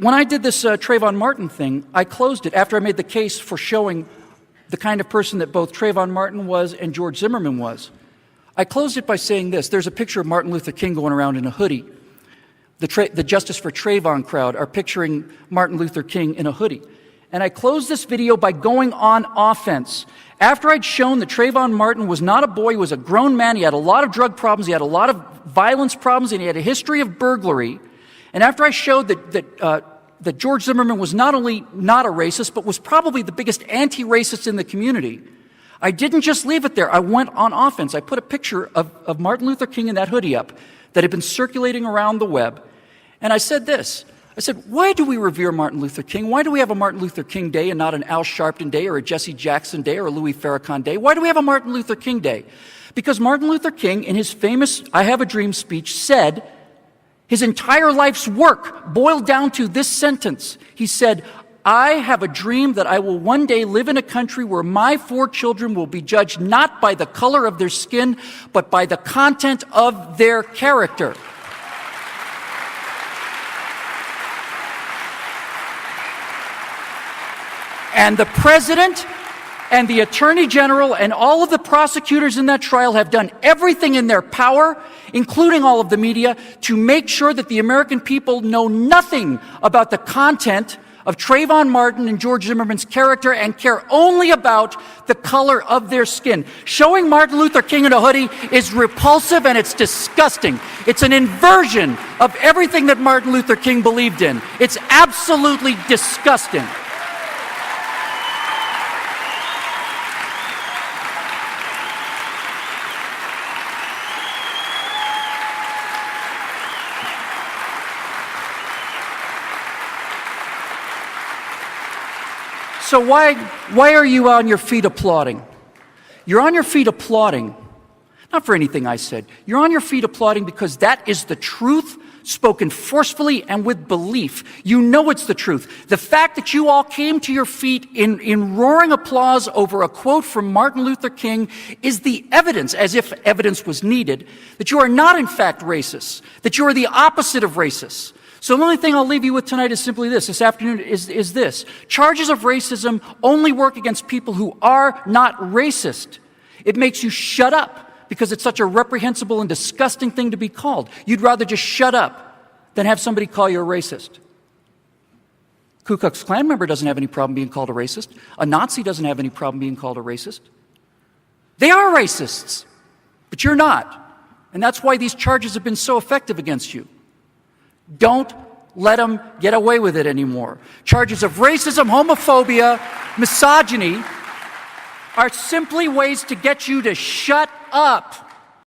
When I did this Trayvon Martin thing, I closed it after I made the case for showing the kind of person that both Trayvon Martin was and George Zimmerman was. I closed it by saying this. There's a picture of Martin Luther King going around in a hoodie. The Justice for Trayvon crowd are picturing Martin Luther King in a hoodie. And I closed this video by going on offense. After I'd shown that Trayvon Martin was not a boy, he was a grown man, he had a lot of drug problems, he had a lot of violence problems, and he had a history of burglary. And after I showed that George Zimmerman was not only not a racist, but was probably the biggest anti-racist in the community, I didn't just leave it there. I went on offense. I put a picture of Martin Luther King in that hoodie up that had been circulating around the web. And I said this. I said, why do we revere Martin Luther King? Why do we have a Martin Luther King Day and not an Al Sharpton Day or a Jesse Jackson Day or a Louis Farrakhan Day? Why do we have a Martin Luther King Day? Because Martin Luther King, in his famous I Have a Dream speech, said his entire life's work boiled down to this sentence. He said, I have a dream that I will one day live in a country where my 4 children will be judged not by the color of their skin, but by the content of their character. And the president and the attorney general and all of the prosecutors in that trial have done everything in their power, including all of the media, to make sure that the American people know nothing about the content of Trayvon Martin and George Zimmerman's character and care only about the color of their skin. Showing Martin Luther King in a hoodie is repulsive and it's disgusting. It's an inversion of everything that Martin Luther King believed in. It's absolutely disgusting. So why are you on your feet applauding? You're on your feet applauding, not for anything I said. You're on your feet applauding because that is the truth spoken forcefully and with belief. You know it's the truth. The fact that you all came to your feet in roaring applause over a quote from Martin Luther King is the evidence, as if evidence was needed, that you are not in fact racist, that you are the opposite of racist. So the only thing I'll leave you with tonight is simply this afternoon, is this. Charges of racism only work against people who are not racist. It makes you shut up because it's such a reprehensible and disgusting thing to be called. You'd rather just shut up than have somebody call you a racist. Ku Klux Klan member doesn't have any problem being called a racist. A Nazi doesn't have any problem being called a racist. They are racists, but you're not. And that's why these charges have been so effective against you. Don't let them get away with it anymore. Charges of racism, homophobia, misogyny are simply ways to get you to shut up.